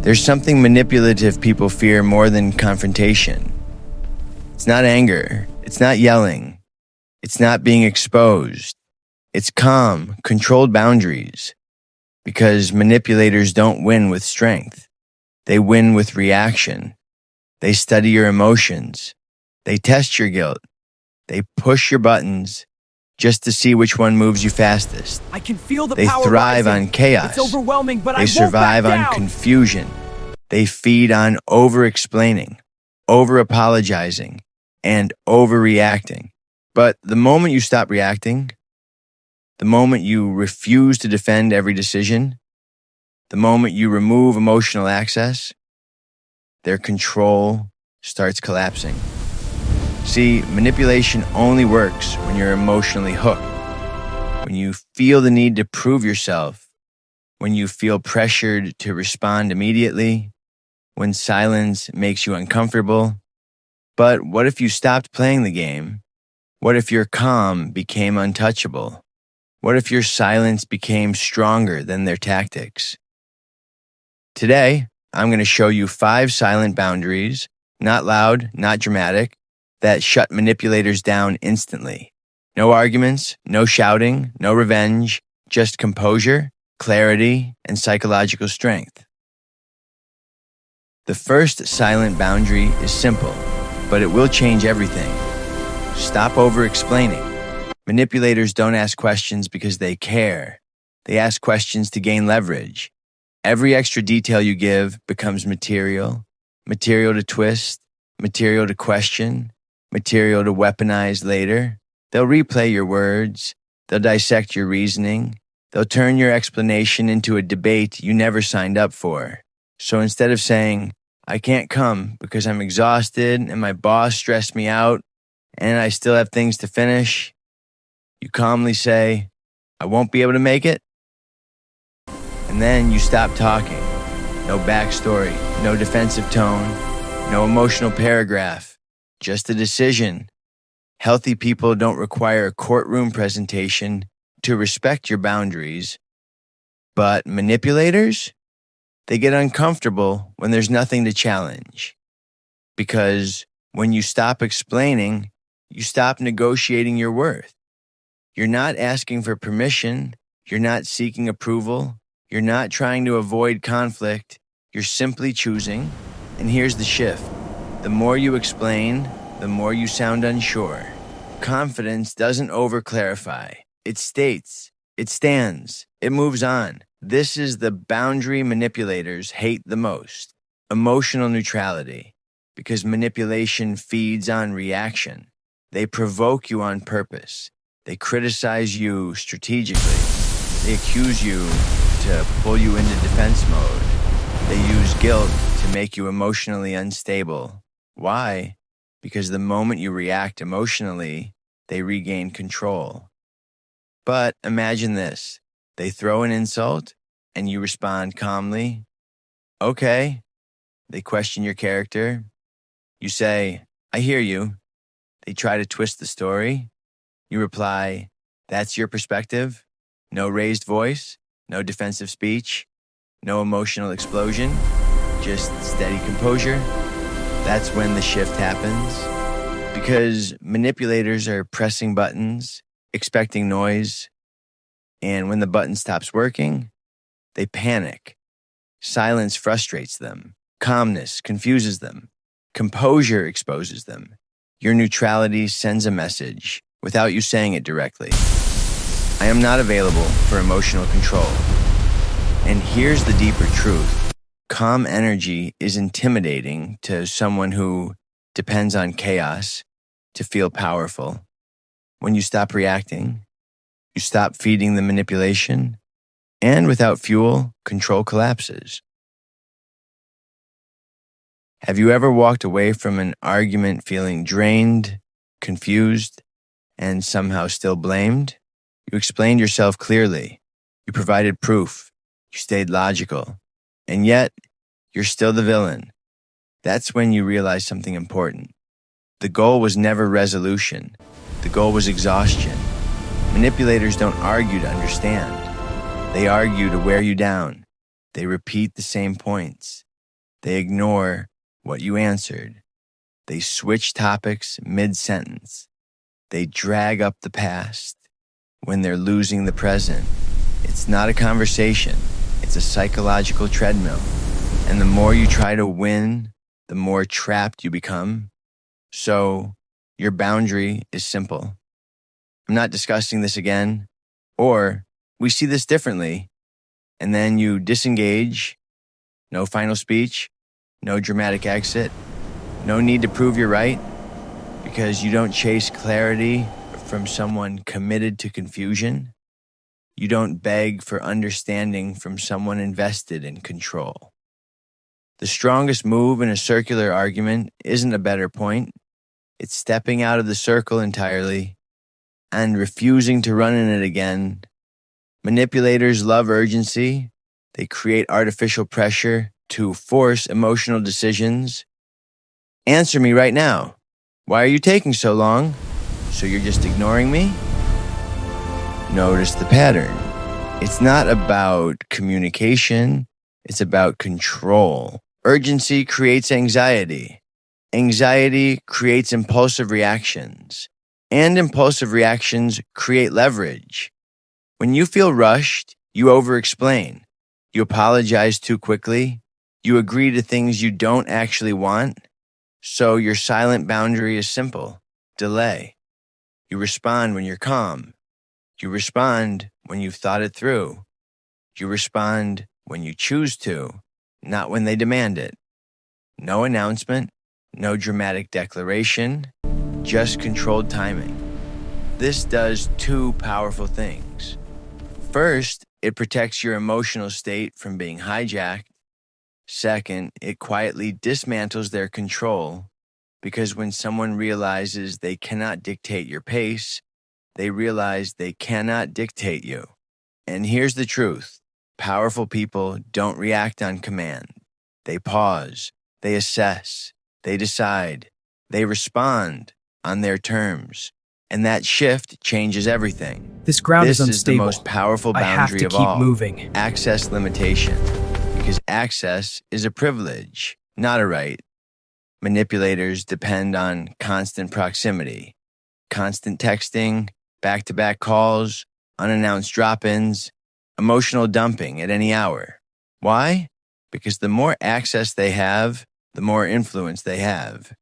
There's something manipulative people fear more than confrontation. It's not anger. It's not yelling. It's not being exposed. It's calm, controlled boundaries. Because manipulators don't win with strength. They win with reaction. They study your emotions. They test your guilt. They push your buttons just to see which one moves you fastest. I can feel the They power thrive rising. on chaos. It's overwhelming, but I They won't survive back on down. confusion. They feed on over-explaining, over-apologizing, and overreacting. But the moment you stop reacting, the moment you refuse to defend every decision, the moment you remove emotional access, their control starts collapsing. See, manipulation only works when you're emotionally hooked, when you feel the need to prove yourself, when you feel pressured to respond immediately, when silence makes you uncomfortable. But what if you stopped playing the game? What if your calm became untouchable? What if your silence became stronger than their tactics? Today, I'm going to show you 5 silent boundaries, not loud, not dramatic, that shut manipulators down instantly. No arguments, no shouting, no revenge, just composure, clarity, and psychological strength. The first silent boundary is simple, but it will change everything. Stop over-explaining. Manipulators don't ask questions because they care. They ask questions to gain leverage. Every extra detail you give becomes material to twist, material to question, material to weaponize later. They'll replay your words. They'll dissect your reasoning. They'll turn your explanation into a debate you never signed up for. So instead of saying, I can't come because I'm exhausted and my boss stressed me out and I still have things to finish, you calmly say, I won't be able to make it. And then you stop talking. No backstory, no defensive tone, no emotional paragraph, just a decision. Healthy people don't require a courtroom presentation to respect your boundaries. But manipulators? They get uncomfortable when there's nothing to challenge. Because when you stop explaining, you stop negotiating your worth. You're not asking for permission. You're not seeking approval. You're not trying to avoid conflict. You're simply choosing. And here's the shift. The more you explain, the more you sound unsure. Confidence doesn't over-clarify. It states. It stands. It moves on. This is the boundary manipulators hate the most. Emotional neutrality. Because manipulation feeds on reaction. They provoke you on purpose. They criticize you strategically. They accuse you to pull you into defense mode. They use guilt to make you emotionally unstable. Why? Because the moment you react emotionally, they regain control. But imagine this. They throw an insult, and you respond calmly. Okay. They question your character. You say, I hear you. They try to twist the story. You reply, that's your perspective. No raised voice, no defensive speech, no emotional explosion, just steady composure. That's when the shift happens. Because manipulators are pressing buttons, expecting noise, and when the button stops working, they panic. Silence frustrates them. Calmness confuses them. Composure exposes them. Your neutrality sends a message without you saying it directly. I am not available for emotional control. And here's the deeper truth. Calm energy is intimidating to someone who depends on chaos to feel powerful. When you stop reacting, you stop feeding the manipulation, and without fuel, control collapses. Have you ever walked away from an argument feeling drained, confused, and somehow still blamed? You explained yourself clearly. You provided proof. You stayed logical. And yet, you're still the villain. That's when you realize something important. The goal was never resolution. The goal was exhaustion. Manipulators don't argue to understand. They argue to wear you down. They repeat the same points. They ignore what you answered. They switch topics mid-sentence. They drag up the past when they're losing the present. It's not a conversation. It's a psychological treadmill. And the more you try to win, the more trapped you become. So your boundary is simple. I'm not discussing this again. Or we see this differently. And then you disengage. No final speech. No dramatic exit. No need to prove you're right. Because you don't chase clarity from someone committed to confusion. You don't beg for understanding from someone invested in control. The strongest move in a circular argument isn't a better point. It's stepping out of the circle entirely and refusing to run in it again. Manipulators love urgency. They create artificial pressure to force emotional decisions. Answer me right now. Why are you taking so long? So you're just ignoring me? Notice the pattern. It's not about communication. It's about control. Urgency creates anxiety. Anxiety creates impulsive reactions. And impulsive reactions create leverage. When you feel rushed, you overexplain. You apologize too quickly. You agree to things you don't actually want. So your silent boundary is simple. Delay. You respond when you're calm. You respond when you've thought it through. You respond when you choose to, not when they demand it. No announcement, no dramatic declaration, just controlled timing. This does two powerful things. First, it protects your emotional state from being hijacked. Second, it quietly dismantles their control, because when someone realizes they cannot dictate your pace, they realize they cannot dictate you. And here's the truth. Powerful people don't react on command. They pause, they assess, they decide, they respond on their terms. And that shift changes everything. This ground is unstable. This is the most powerful boundary of all. I have to keep moving. Access limitation. Because access is a privilege, not a right. Manipulators depend on constant proximity, constant texting, back-to-back calls, unannounced drop-ins, emotional dumping at any hour. Why? Because the more access they have, the more influence they have.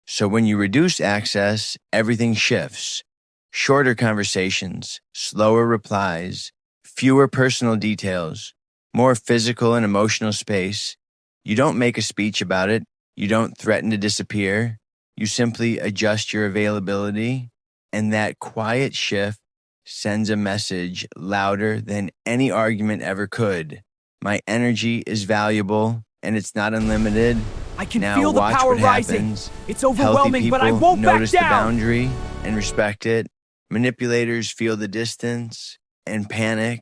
So when you reduce access, everything shifts. Shorter conversations, slower replies, fewer personal details, more physical and emotional space. You don't make a speech about it. You don't threaten to disappear. You simply adjust your availability. And that quiet shift sends a message louder than any argument ever could. My energy is valuable and it's not unlimited. I can now feel the watch power what rising. Happens. It's overwhelming, but I won't back down. Notice the boundary and respect it. Manipulators feel the distance and panic.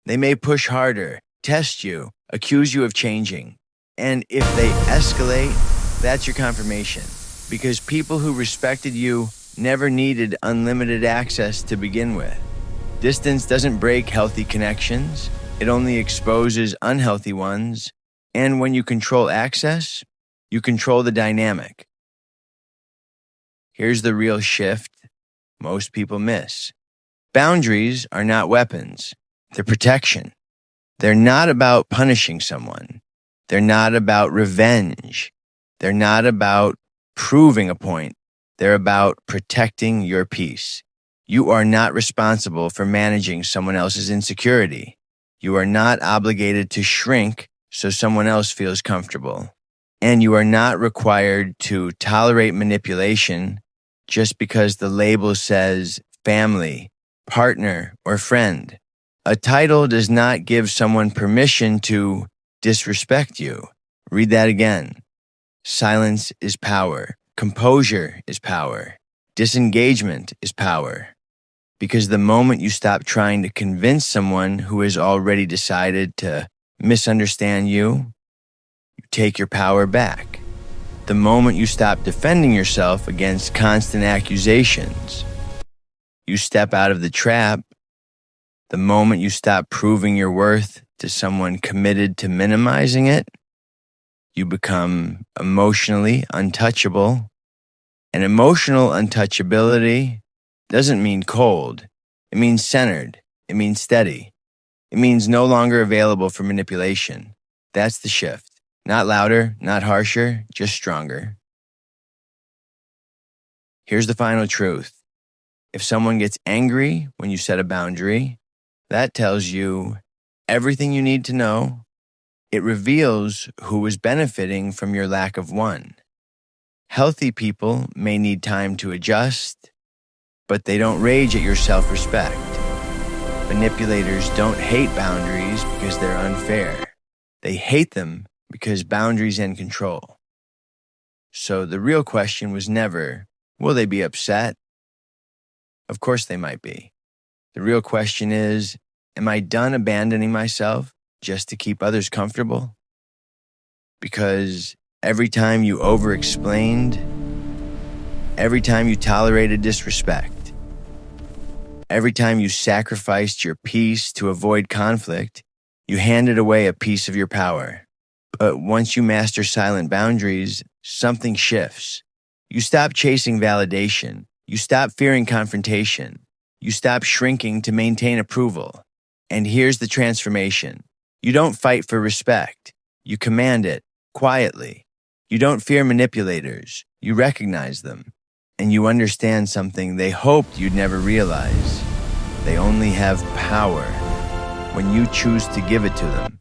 They may push harder, test you, accuse you of changing. And if they escalate, that's your confirmation. Because people who respected you never needed unlimited access to begin with. Distance doesn't break healthy connections. It only exposes unhealthy ones. And when you control access, you control the dynamic. Here's the real shift most people miss. Boundaries are not weapons. They're protection. They're not about punishing someone. They're not about revenge. They're not about proving a point. They're about protecting your peace. You are not responsible for managing someone else's insecurity. You are not obligated to shrink so someone else feels comfortable. And you are not required to tolerate manipulation just because the label says family, partner, or friend. A title does not give someone permission to disrespect you. Read that again. Silence is power. Composure is power. Disengagement is power. Because the moment you stop trying to convince someone who has already decided to misunderstand you, you take your power back. The moment you stop defending yourself against constant accusations, you step out of the trap. The moment you stop proving your worth to someone committed to minimizing it, You become emotionally untouchable. And emotional untouchability doesn't mean cold. It means centered. It means steady. It means no longer available for manipulation. That's the shift. Not louder, not harsher, just stronger. Here's the final truth. If someone gets angry when you set a boundary, that tells you everything you need to know. It reveals who is benefiting from your lack of one. Healthy people may need time to adjust, but they don't rage at your self-respect. Manipulators don't hate boundaries because they're unfair. They hate them because boundaries end control. So the real question was never, will they be upset? Of course they might be. The real question is, am I done abandoning myself just to keep others comfortable? Because every time you over-explained, every time you tolerated disrespect, every time you sacrificed your peace to avoid conflict, you handed away a piece of your power. But once you master silent boundaries, something shifts. You stop chasing validation. You stop fearing confrontation. You stop shrinking to maintain approval. And here's the transformation. You don't fight for respect. You command it quietly. You don't fear manipulators. You recognize them. And you understand something they hoped you'd never realize. They only have power when you choose to give it to them.